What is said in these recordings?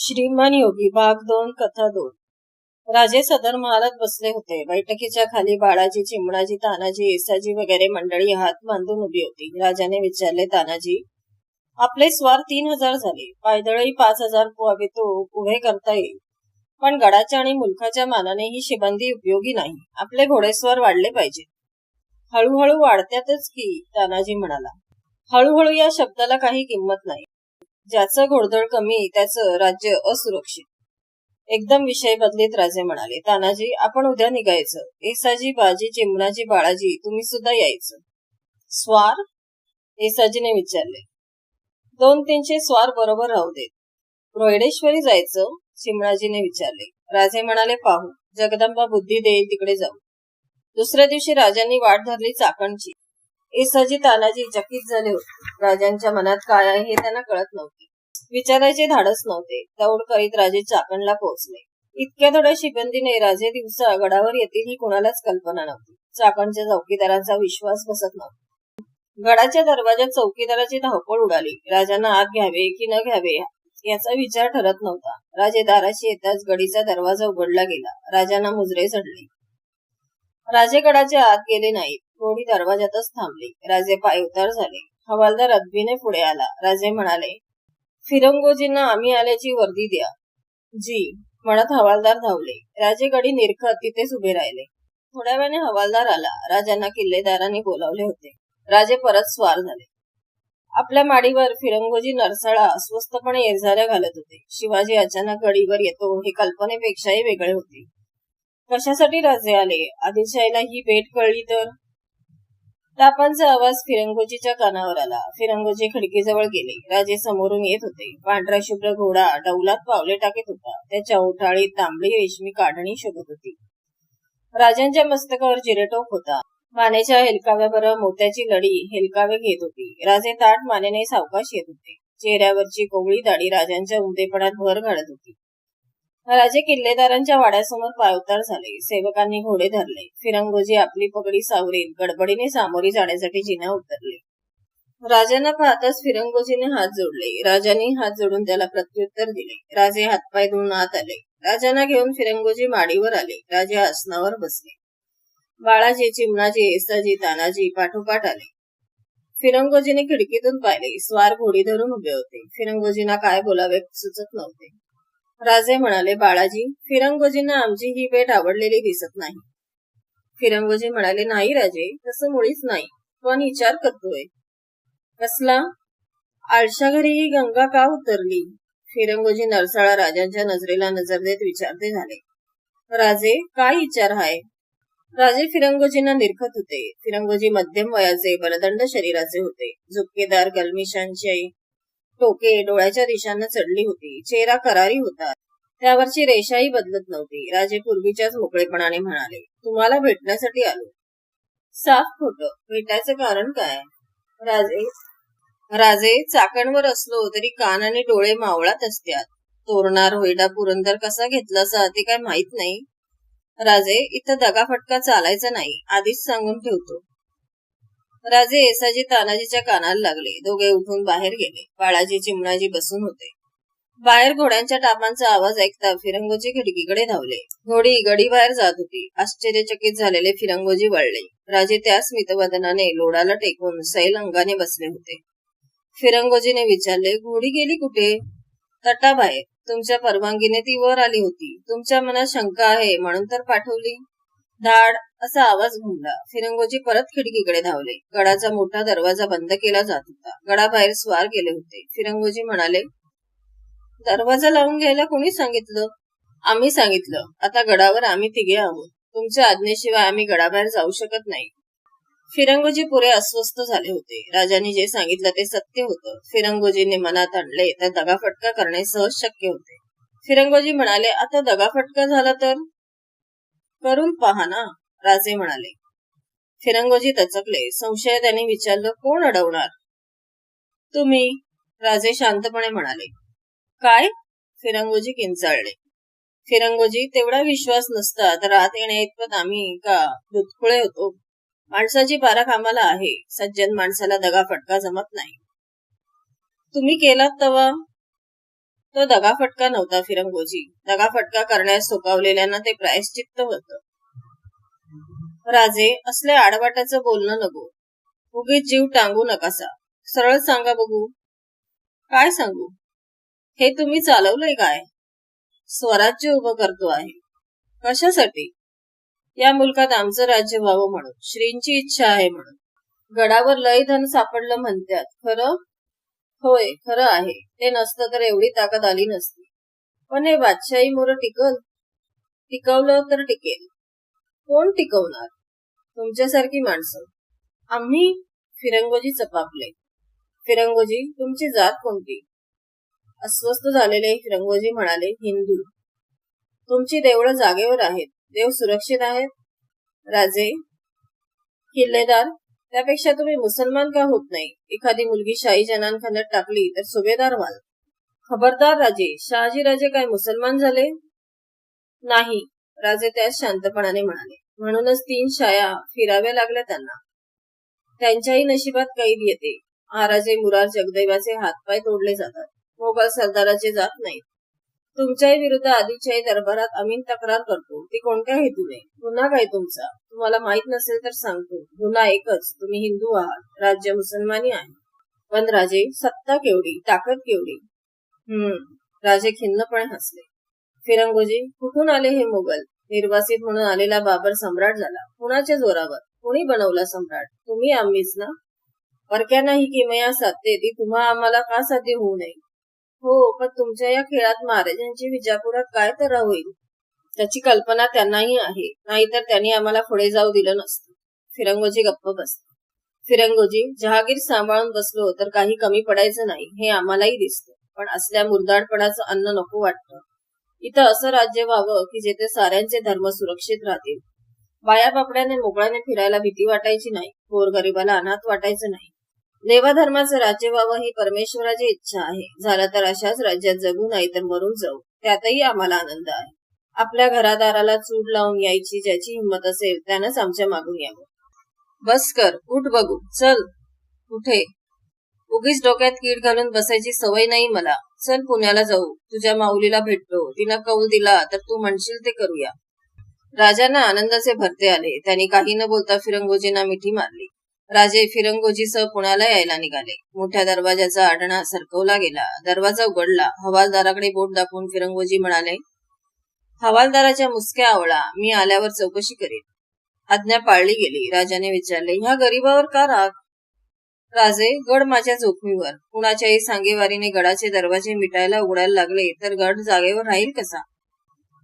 श्रीमान योगी भाग 2 कथा 2। राजे सदर महालात बसले होते. बैठकीच्या खाली बाळाजी, चिमणाजी, तानाजी, येसाजी वगैरे मंडळी हात बांधून उभी होती. राजाने विचारले, तानाजी, आपले स्वार 3000 झाले, पायदळही 5000 उभे करता येईल, पण गडाच्या आणि मुलखाच्या मानाने ही शिबंदी उपयोगी नाही. आपले घोडेस्वार वाढले पाहिजे. हळूहळू वाढत्यातच की, तानाजी म्हणाला. हळूहळू या शब्दाला काही किंमत नाही. ज्याचं घोडदळ कमी त्याचं राज्य असुरक्षित. एकदम विषय बदलीत राजे म्हणाले, तानाजी, आपण उद्या निघायचं. येसाजी, बाजी, चिमणाजी, बाळाजी, तुम्ही सुद्धा यायचं. स्वार? येसाजीने विचारले. 2-300 स्वार बरोबर राहू देत. रोहिडेश्वरी जायचं? चिमणाजीने विचारले. राजे म्हणाले, पाहू, जगदंबा बुद्धी देईल तिकडे जाऊ. दुसऱ्या दिवशी राजांनी वाट धरली चाकणची. येसाजी, तानाजी चकित झाले होते. राजांच्या मनात काय आहे हे त्यांना कळत नव्हते. विचारायचे धाडस नव्हते. दौड करीत राजे चाकणला पोहोचले. इतक्या थोड्या शिबंदीने राजे दिवसा गडावर येतील ही कोणालाच कल्पना नव्हती. चाकणच्या चौकीदारांचा विश्वास बसत नव्हता. गडाच्या दरवाजात चौकीदाराची धावपळ उडाली. राजांना आत घ्यावे की न घ्यावे याचा विचार ठरत नव्हता. राजे दाराशी येताच गडीचा दरवाजा उघडला गेला. राजांना मुजरे चढले. राजे गडाच्या आत गेले नाहीत. घोडी दरवाजातच थांबली. राजे पायउतार झाले. हवालदार अदबीने पुढे आला. राजे म्हणाले, फिरंगोजींना आम्ही आल्याची वर्दी द्या. जी म्हणत हवालदार धावले. राजे गडी निरखत तिथेच उभे राहिले. थोड्या वेळाने हवालदार आला. राजांना किल्लेदारांनी बोलावले होते. राजे परत स्वार झाले. आपल्या माडीवर फिरंगोजी नरसाळा अस्वस्थपणे येरझाऱ्या घालत होते. शिवाजी अचानक गडीवर येतो हे कल्पनेपेक्षाही वेगळे होते. कशासाठी राजे आले? आदिलशाहीला ही भेट कळली तर? तापांचा आवाज फिरंगोजीच्या कानावर आला. फिरंगोजी खिडकीजवळ गेले. राजे समोरून येत होते. पांढरा शुभ्र घोडा डौलात पावले टाकीत होता. त्याच्या ओठाळीत तांबडी रेशमी काढणी शोभत होती. राजांच्या मस्तकावर जिरेटोप होता. मानेच्या हेलकाव्याबरोबर मोत्याची लडी हेलकावे घेत होती. राजे ताठ मानेने सावकाश येत होते. चेहऱ्यावरची कोवळी दाढी राजांच्या उमदेपणात भर घालत होती. राजे किल्लेदारांच्या वाड्यासमोर पायउतार झाले. सेवकांनी घोडे धरले. फिरंगोजी आपली पगडी सावरीत गडबडीने सामोरी जाण्यासाठी जिना उतरले. राजांना पाहताच फिरंगोजीने हात जोडले. राजांनी हात जोडून त्याला प्रत्युत्तर दिले. राजे हातपाय धुवून आत आले. राजांना घेऊन फिरंगोजी माडीवर आले. राजे आसनावर बसले. बाळाजी, चिमणाजी, येसाजी, तानाजी पाठोपाठ आले. फिरंगोजीने खिडकीतून पाहिले. स्वार घोडी धरून उभे होते. फिरंगोजींना काय बोलावे सुचत नव्हते. राजे म्हणाले, बाळाजी, फिरंगोजींना आमची ही भेट आवडलेली दिसत नाही. फिरंगोजी म्हणाले, नाही राजे, तसं मुळीच नाही, पण विचार करतोय. कसला? आळशा घरी ही गंगा का उतरली? फिरंगोजी नरसाळा राजांच्या नजरेला नजर देत विचारते झाले. राजे, काय विचार हाय? राजे फिरंगोजींना निरखत होते. फिरंगोजी मध्यम वयाचे बलदंड शरीराचे होते. झुपकेदार गलमिशांची टोके डोळ्याच्या दिशांना चढली होती. चेहरा करारी होता. त्यावरची रेषाही बदलत नव्हती. राजे पूर्वीच्याच मोकळेपणाने म्हणाले, तुम्हाला भेटण्यासाठी आलो. साफ खोटं. भेटायचं कारण काय? राजे, चाकणवर असलो तरी कान आणि डोळे मावळात असतात. तोरणार होईडा पुरंदर कसा घेतलासा ते काय माहित नाही. राजे, इथं दगाफटका चालायचा नाही, आधीच सांगून ठेवतो. राजे येसाजी, तानाजीच्या कानाला लागले. दोघे उठून बाहेर गेले. बाळाजी, चिमणाजी बसून होते. बाहेर घोड्यांच्या टापांचा आवाज ऐकता फिरंगोजी खिडकीकडे धावले. घोडी गडी बाहेर जात होती. आश्चर्यचकित झालेले फिरंगोजी वळले. राजे त्या स्मितवदनाने लोडाला टेकून सैल अंगाने बसले होते. फिरंगोजीने विचारले, घोडी गेली कुठे? तटाबाहेर. तुमच्या परवानगीने ती वर आली होती. तुमच्या मनात शंका आहे म्हणून तर पाठवली. धाड असा आवाज घुमला. फिरंगोजी परत खिडकीकडे धावले. गडाचा मोठा दरवाजा बंद केला जात होता. गडाबाहेर स्वार गेले होते. फिरंगोजी म्हणाले, दरवाजा लावून घ्यायला कोणी सांगितलं? आम्ही सांगितलं. आता गडावर आम्ही तिघे आहोत. तुमच्या आज्ञेशिवाय आम्ही गडाबाहेर जाऊ शकत नाही. फिरंगोजी पुरे अस्वस्थ झाले होते. राजांनी जे सांगितलं ते सत्य होतं. फिरंगोजीने मनात आणले तर दगाफटका करणे सहज शक्य होते. फिरंगोजी म्हणाले, आता दगाफटका झाला तर? करून पहा ना, राजे म्हणाले. फिरंगोजी तचकले. संशय त्यांनी विचारलं, कोण अडवणार? तुम्ही, राजे शांतपणे म्हणाले. काय? फिरंगोजी किंचाळले. फिरंगोजी, तेवढा विश्वास नसता तर आत येण्या इतपत आम्ही का दुधखुळे होतो? माणसाची पारख आम्हाला आहे. सज्जन माणसाला दगाफटका जमत नाही. तुम्ही केलात तवा? तो दगाफटका नव्हता फिरंगोजी. दगाफटका करण्यास सोकावलेल्यांना ते प्रायश्चित्त होतं. राजे, असले आडवाटाचं बोलणं नको. उगीच जीव टांगू नकासा. सरळ सांगा बघू. काय सांगू? हे तुम्ही चालवलंय काय? स्वराज्य उभं करतो आहे. कशासाठी? या मुलकात आमचं राज्य व्हावं म्हणून. श्रींची इच्छा आहे म्हणून. गडावर लय धन सापडलं म्हणतात. खरं? होय, खरं आहे. ते नसतं तर एवढी ताकद आली नसती. पण हे बादशाही मोर टिकवलं तर टिकेल. कोण टिकवणार? तुमच्यासारखी माणसं. आम्ही? फिरंगोजी चपापले. फिरंगोजी, तुमची जात कोणती? अस्वस्थ झालेले फिरंगोजी म्हणाले, हिंदू. तुमची देवळं जागेवर आहेत. देव सुरक्षित आहेत? राजे, किल्लेदार, त्यापेक्षा तुम्ही मुसलमान का होत नाही? एखादी मुलगी शाही जनानखान्यात टाकली तर सुभेदार व्हाल. खबरदार राजे, शहाजीराजे काय मुसलमान झाले? नाही, राजे त्यास शांतपणाने म्हणाले. म्हणूनच 3 शाया फिराव्या लागल्या त्यांना. त्यांच्याही नशिबात कैद येते. महाराजे मुरार जगदैवाचे हातपाय तोडले जातात. मोगल सरदाराचे जात नाहीत. तुमच्याही विरुद्ध आदिलशाही दरबारात आम्ही तक्रार करतो. ती कोणत्या हेतूने? गुन्हा काय तुमचा? तुम्हाला माहित नसेल तर सांगतो. गुन्हा एकच, तुम्ही हिंदू आहात. राज्य मुसलमानी आहे. पण राजे, सत्ता केवढी, ताकद केवढी? राजे खिन्नपणे हसले. फिरंगोजी, कुठून आले हे मोगल? निर्वासित म्हणून आलेला बाबर सम्राट झाला. कुणाच्या जोरावर? कोणी बनवला सम्राट? तुम्ही आम्हीच ना? परक्यांना ही किमया साधते ती तुम्हा आम्हाला का साध्य होऊ नये? हो, पण तुमच्या या खेळात महाराजांची विजापुरात काय तऱ्हा होईल त्याची कल्पना त्यांनाही आहे. नाहीतर त्यांनी आम्हाला पुढे जाऊ दिलं नसतं. फिरंगोजी गप्प बसले. फिरंगोजी, जहागीर सांभाळून बसलो तर काही कमी पडायचं नाही हे आम्हालाही दिसतं. पण असल्या मुरदाडपणाचं अन्न नको वाटतं. इथं असं राज्य व्हावं की जेथे साऱ्यांचे धर्म सुरक्षित राहतील. बाया बापड्याने मोकळ्याने फिरायला भीती वाटायची नाही. गोरगरिबाला अनाथ वाटायचं नाही. देवाधर्माचं राज्य व्हावं ही परमेश्वराची इच्छा आहे. झालं तर अशाच राज्यात जगू, नाही तर मरून जाऊ. त्यातही आम्हाला आनंद आहे. आपल्या घरादाराला चूड लावून यायची ज्याची हिंमत असेल त्यानंच आमच्या मागून यावं. बस कर, उठ बघू. चल. कुठे? उगीच डोक्यात कीड घालून बसायची सवय नाही मला. चल, पुण्याला जाऊ. तुझ्या माऊलीला भेटतो. तिनं कौल दिला तर तू म्हणशील ते करूया. राजांना आनंदाचे भरते आले. त्यांनी काही न बोलता फिरंगोजींना मिठी मारली. राजे फिरंगोजीसह पुण्याला यायला निघाले. मोठ्या दरवाजाचा आडणा सरकवला गेला. दरवाजा उघडला. हवालदाराकडे बोट दाखवून फिरंगोजी म्हणाले, हवालदाराच्या मुसक्या आवळा. मी आल्यावर चौकशी करेन. आज्ञा पाळली गेली. राजाने विचारले, ह्या गरीबावर का राग? राजे, गड माझ्या जोखमीवर. कुणाच्याही सांगेवारीने गडाचे दरवाजे मिटायला उघडायला लागले तर गड जागेवर राहील कसा?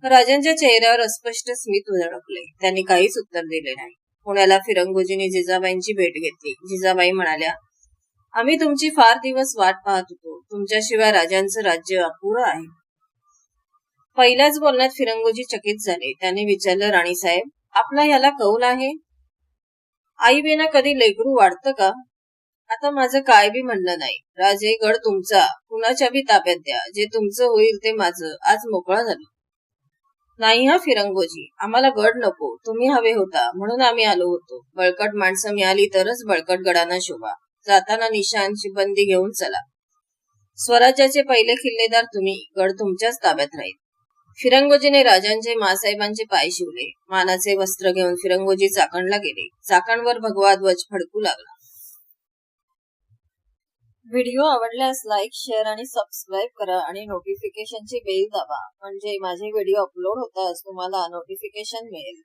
राजांच्या चेहऱ्यावर अस्पष्ट स्मित झळकले. त्यांनी काहीच उत्तर दिले नाही. पुण्याला फिरंगोजीने जिजाबाईंची भेट घेतली. जिजाबाई म्हणाल्या, आम्ही तुमची फार दिवस वाट पाहत होतो. तुमच्याशिवाय राजांचं राज्य अपुरं आहे. पहिल्याच बोलण्यात फिरंगोजी चकित झाले. त्यांनी विचारलं, राणीसाहेब, आपला ह्याला कौल आहे? आई बिना कधी लेकरू वाढतं का? आता माझं काय बी म्हणणं नाही. राजे, गड तुमचा. कुणाच्या बी ताब्यात द्या. जे तुमचं होईल ते माझं. आज मोकळा झालो. नाही हा फिरंगोजी, आम्हाला गड नको. तुम्ही हवे होता म्हणून आम्ही आलो होतो. बळकट माणसं मिळाली तरच बळकट गडांना शोभा. जाताना निशाण शिबंदी घेऊन चला. स्वराज्याचे पहिले किल्लेदार तुम्ही. गड तुमच्याच ताब्यात राहील. फिरंगोजीने राजांचे मासाहेबांचे पाय शिवले. मानाचे वस्त्र घेऊन फिरंगोजी चाकणला गेले. चाकणवर भगवा ध्वज फडकू लागला. व्हिडिओ आवडल्यास लाईक, शेअर आणि सबस्क्राईब करा आणि नोटिफिकेशनची बेल दाबा. म्हणजे माझे व्हिडिओ अपलोड होताच तुम्हाला नोटिफिकेशन मिळेल.